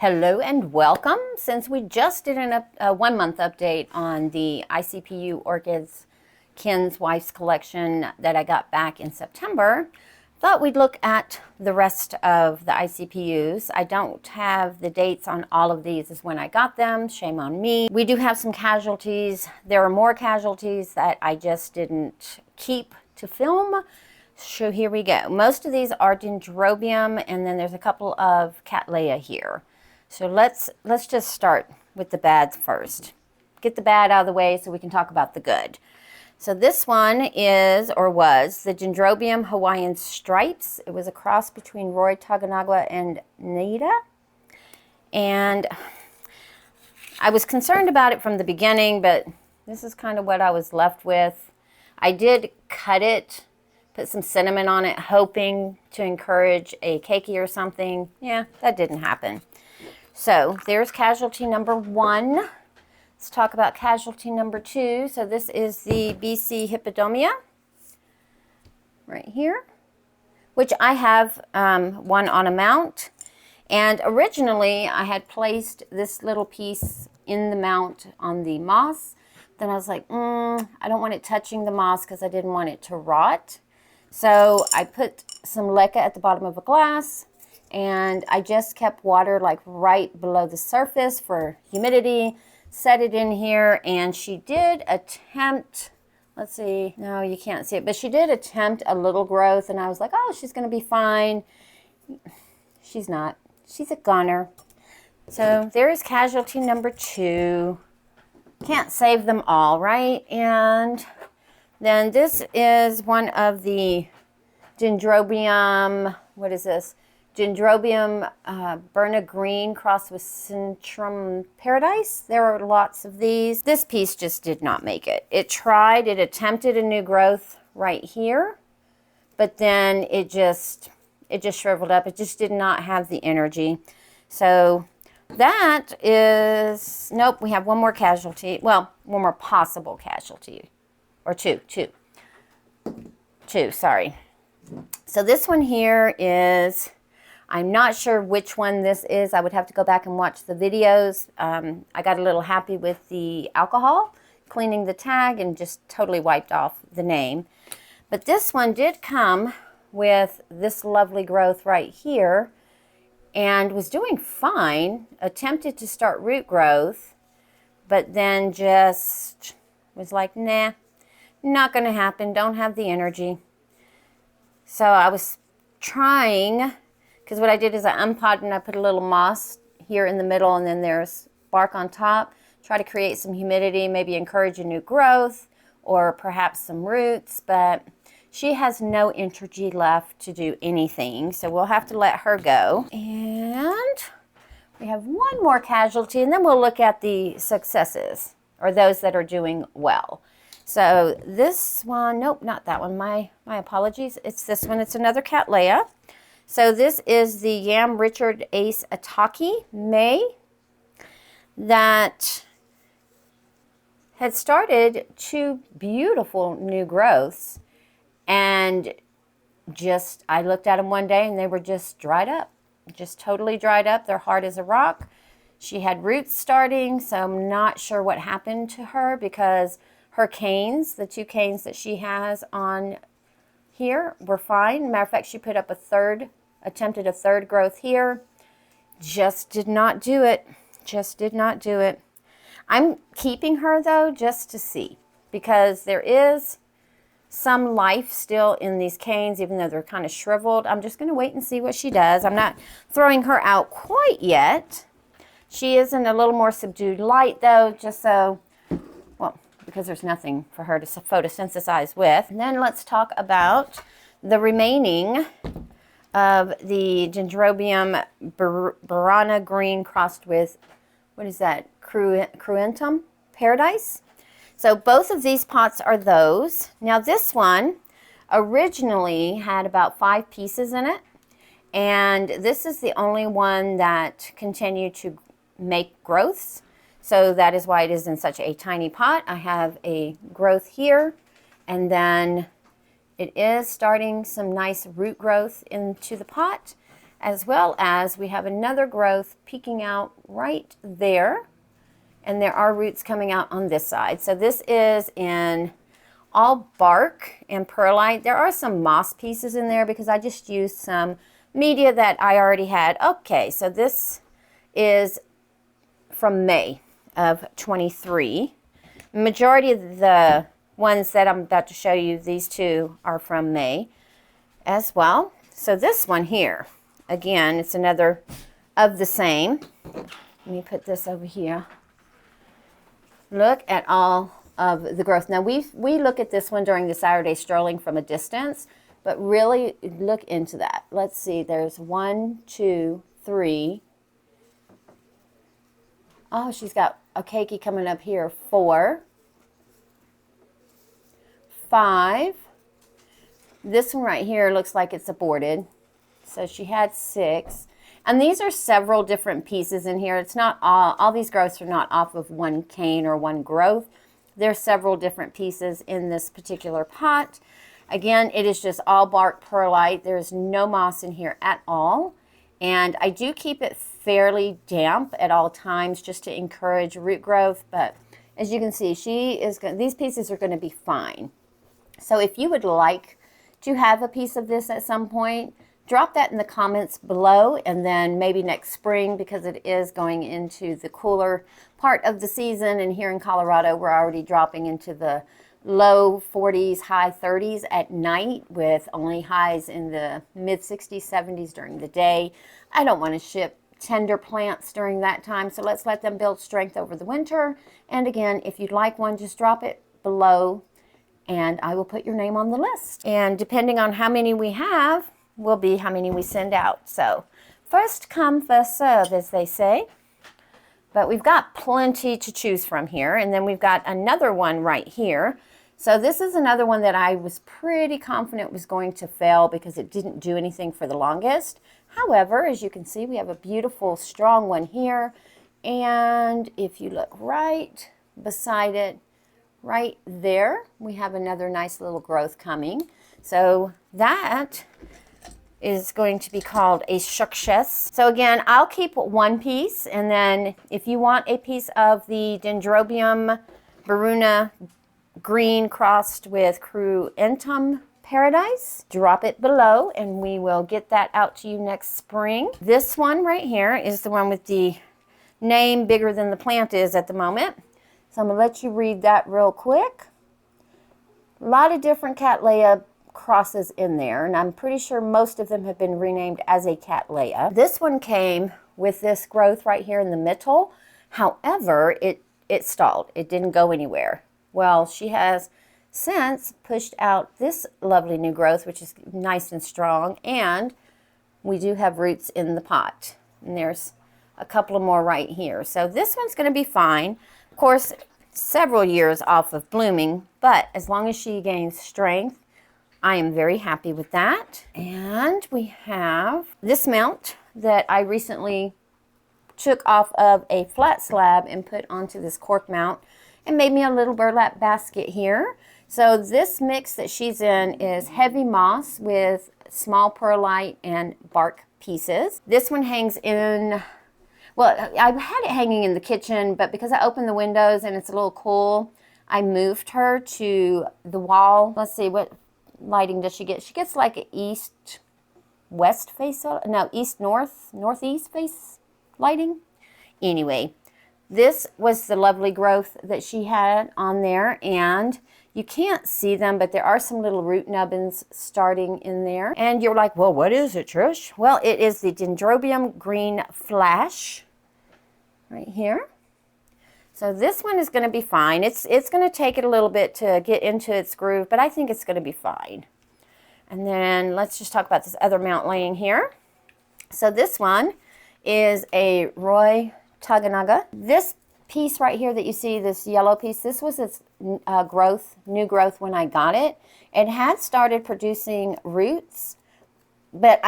Hello and welcome. Since we just did a 1 month update on the ICPU Orchids Ken's Wife's collection that I got back in September, thought we'd look at the rest of the ICPUs. I don't have the dates on all of these as when I got them. Shame on me. We do have some casualties. There are more casualties that I just didn't keep to film. So here we go. Most of these are Dendrobium, and then there's a couple of Cattleya here. So let's just start with the bad first. Get the bad out of the way so we can talk about the good. So this one is, or was, the Dendrobium Hawaiian Stripes. It was a cross between Roy Taganagua and Nida. And I was concerned about it from the beginning, but this is kind of what I was left with. I did cut it, put some cinnamon on it, hoping to encourage a keiki or something. Yeah, that didn't happen. So there's casualty number 1. Let's talk about casualty number 2. So this is the BC Hippodomia right here, which I have one on a mount. And originally I had placed this little piece in the mount on the moss. Then I was like, I don't want it touching the moss because I didn't want it to rot. So I put some leca at the bottom of a glass, and I just kept water like right below the surface for humidity, set it in here, and she did attempt, let's see, no, you can't see it, but she did attempt a little growth, and I was like, oh, she's going to be fine. She's not. She's a goner. So there is casualty number 2. Can't save them all, right? And then this is one of the Dendrobium, what is this? Dendrobium Berna Green crossed with Centrum Paradise. There are lots of these. This piece just did not make it. It tried, it attempted a new growth right here, but then it just shriveled up. It just did not have the energy. So that is, nope, we have one more casualty. Well, one more possible casualty. Or two, sorry. So this one here is, I'm not sure which one this is. I would have to go back and watch the videos. I got a little happy with the alcohol, cleaning the tag, and just totally wiped off the name. But this one did come with this lovely growth right here and was doing fine, attempted to start root growth, but then just was like, nah. Not going to happen. Don't have the energy. So I was trying, because what I did is I unpotted and I put a little moss here in the middle, and then there's bark on top. Try to create some humidity, maybe encourage a new growth, or perhaps some roots, but she has no energy left to do anything, so we'll have to let her go. And we have one more casualty, and then we'll look at the successes, or those that are doing well. So this one, nope, not that one. My apologies. It's this one. It's another Cattleya. So this is the Yam Richard Ace Ataki May that had started 2 beautiful new growths, and just, I looked at them one day and they were just dried up, just totally dried up. They're hard as a rock. She had roots starting, so I'm not sure what happened to her, because her canes, the 2 canes that she has on here, were fine. Matter of fact, she put up attempted a third growth here. Just did not do it. Just did not do it. I'm keeping her though, just to see, because there is some life still in these canes, even though they're kind of shriveled. I'm just going to wait and see what she does. I'm not throwing her out quite yet. She is in a little more subdued light though, just so, well, because there's nothing for her to photosynthesize with. And then let's talk about the remaining of the Dendrobium Berna Green crossed with, what is that, Cruentum Paradise. So both of these pots are those. Now this one originally had about 5 pieces in it, and this is the only one that continued to make growths. So that is why it is in such a tiny pot. I have a growth here, and then it is starting some nice root growth into the pot. as well as we have another growth peeking out right there. And there are roots coming out on this side. So this is in all bark and perlite. There are some moss pieces in there because I just used some media that I already had. Okay, so this is from May of 23. Majority of the ones that I'm about to show you, these two are from May as well. So this one here, again, it's another of the same. Let me put this over here. Look at all of the growth. Now we look at this one during the Saturday strolling from a distance, but really look into that. Let's see, there's 1, 2, 3. Oh, she's got a cakey coming up here. 4, 5. This one right here looks like it's aborted. So she had 6. And these are several different pieces in here. It's not all these growths are not off of one cane or one growth. There's several different pieces in this particular pot. Again, it is just all bark perlite. There's no moss in here at all. And I do keep it fairly damp at all times just to encourage root growth. But as you can see, these pieces are going to be fine. So if you would like to have a piece of this at some point, drop that in the comments below, and then maybe next spring, because it is going into the cooler part of the season, and here in Colorado we're already dropping into the low 40s, high 30s at night with only highs in the mid 60s, 70s during the day. I don't want to ship tender plants during that time, so let's let them build strength over the winter. And again, if you'd like one, just drop it below and I will put your name on the list. And depending on how many we have, will be how many we send out. So first come, first serve, as they say. But we've got plenty to choose from here. And then we've got another one right here. So this is another one that I was pretty confident was going to fail because it didn't do anything for the longest. However, as you can see, we have a beautiful strong one here. And if you look right beside it, right there, we have another nice little growth coming. So that is going to be called a success. So again, I'll keep one piece, and then if you want a piece of the Dendrobium Baruna green crossed with Cruentum Paradise, drop it below and we will get that out to you next spring. This one right here is the one with the name bigger than the plant is at the moment. So I'm gonna let you read that real quick. A lot of different Cattleya crosses in there, and I'm pretty sure most of them have been renamed as a Cattleya. This one came with this growth right here in the middle. However, it stalled. It didn't go anywhere. Well, she has since pushed out this lovely new growth, which is nice and strong, and we do have roots in the pot. And there's a couple of more right here. So this one's going to be fine. Of course, several years off of blooming, but as long as she gains strength, I am very happy with that. And we have this mount that I recently took off of a flat slab and put onto this cork mount and made me a little burlap basket here. So this mix that she's in is heavy moss with small perlite and bark pieces. This one hangs in, well, I had it hanging in the kitchen, but because I opened the windows and it's a little cool, I moved her to the wall. Let's see, what lighting does she get? She gets like an east-west face, no, east-north, northeast face lighting. Anyway, this was the lovely growth that she had on there, and you can't see them, but there are some little root nubbins starting in there. And you're like, well, what is it, Trish? Well, it is the Dendrobium Green Flash right here. So this one is going to be fine. It's going to take it a little bit to get into its groove, but I think it's going to be fine. And then let's just talk about this other mount laying here. So this one is a Roy Taganaga. This piece right here that you see, this yellow piece, this was its new growth when I got it. It had started producing roots, but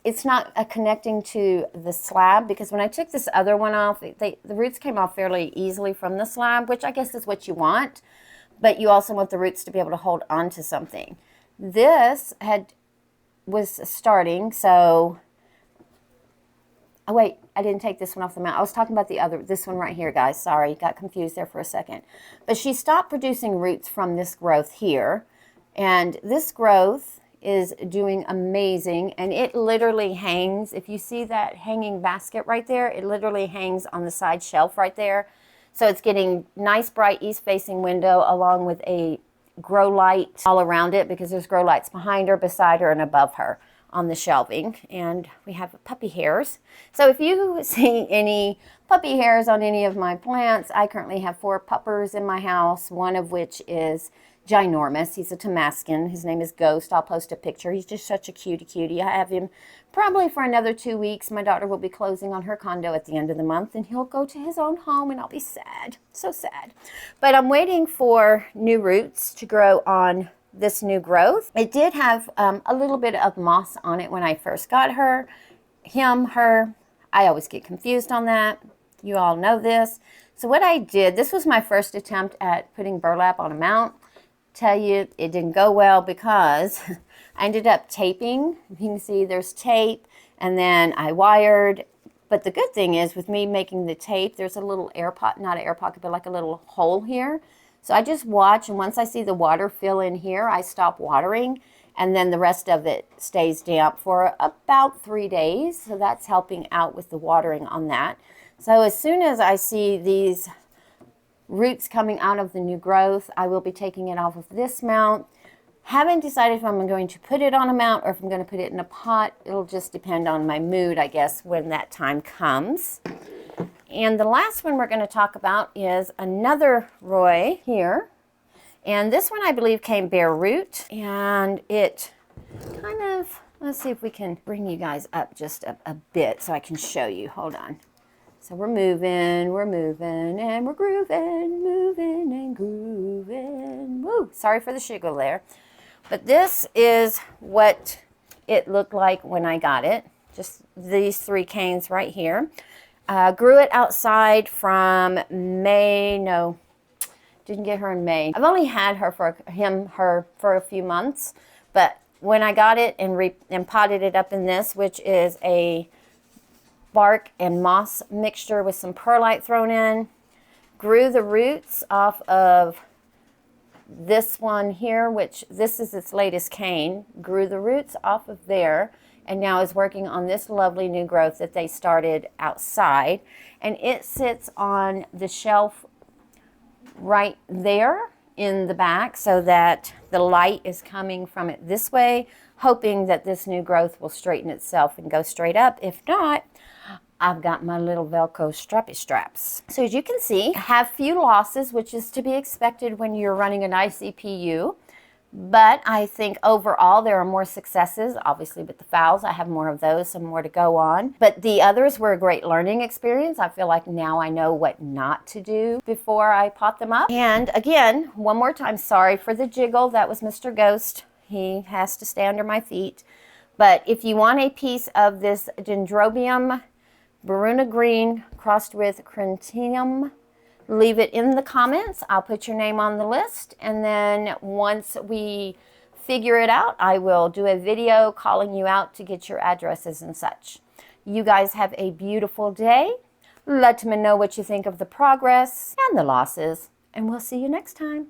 it's not connecting to the slab, because when I took this other one off, the roots came off fairly easily from the slab, which I guess is what you want, but you also want the roots to be able to hold on to something. This was starting, so Oh wait, I didn't take this one off the mount. I was talking about this one right here, guys. Sorry, got confused there for a second. But she stopped producing roots from this growth here. And this growth is doing amazing, and it literally hangs. If you see that hanging basket right there, it literally hangs on the side shelf right there. So it's getting nice bright east-facing window along with a grow light all around it, because there's grow lights behind her, beside her, and above her on the shelving. And we have puppy hairs. So if you see any puppy hairs on any of my plants, I currently have 4 puppers in my house, one of which is ginormous. He's a Tamascan. His name is Ghost. I'll post a picture. He's just such a cutie. I have him probably for another 2 weeks. My daughter will be closing on her condo at the end of the month, and he'll go to his own home, and I'll be sad. So sad. But I'm waiting for new roots to grow on this new growth. It did have a little bit of moss on it when I first got her. Her. I always get confused on that. You all know this. So what I did, this was my first attempt at putting burlap on a mount. Tell you, it didn't go well because I ended up taping. You can see there's tape, and then I wired. But the good thing is, with me making the tape, there's a little air pocket, not an air pocket, but like a little hole here. So I just watch, and once I see the water fill in here, I stop watering, and then the rest of it stays damp for about 3 days. So that's helping out with the watering on that. So as soon as I see these roots coming out of the new growth, I will be taking it off of this mount. Haven't decided if I'm going to put it on a mount or if I'm going to put it in a pot. It'll just depend on my mood, I guess, when that time comes. And the last one we're going to talk about is another Roy here. And this one I believe came bare root. And it kind of, let's see if we can bring you guys up just a bit so I can show you. Hold on. So we're moving, and we're grooving, moving and grooving. Woo! Sorry for the shiggle there. But this is what it looked like when I got it. Just these 3 canes right here. Grew it outside from May. No, didn't get her in May. I've only had her for a few months. But when I got it and potted it up in this, which is a bark and moss mixture with some perlite thrown in, grew the roots off of this one here, which this is its latest cane, grew the roots off of there, and now is working on this lovely new growth that they started outside. And it sits on the shelf right there in the back so that the light is coming from it this way, hoping that this new growth will straighten itself and go straight up. If not, I've got my little Velcro strappy straps. So as you can see, I have few losses, which is to be expected when you're running an ICPU. But I think overall there are more successes. Obviously with the phals, I have more of those, some more to go on. But the others were a great learning experience. I feel like now I know what not to do before I pot them up. And again, one more time, sorry for the jiggle. That was Mr. Ghost. He has to stay under my feet. But if you want a piece of this Dendrobium Baruna Green crossed with Crintium, leave it in the comments. I'll put your name on the list, and then once we figure it out, I will do a video calling you out to get your addresses and such. You guys have a beautiful day. Let me know what you think of the progress and the losses, and we'll see you next time.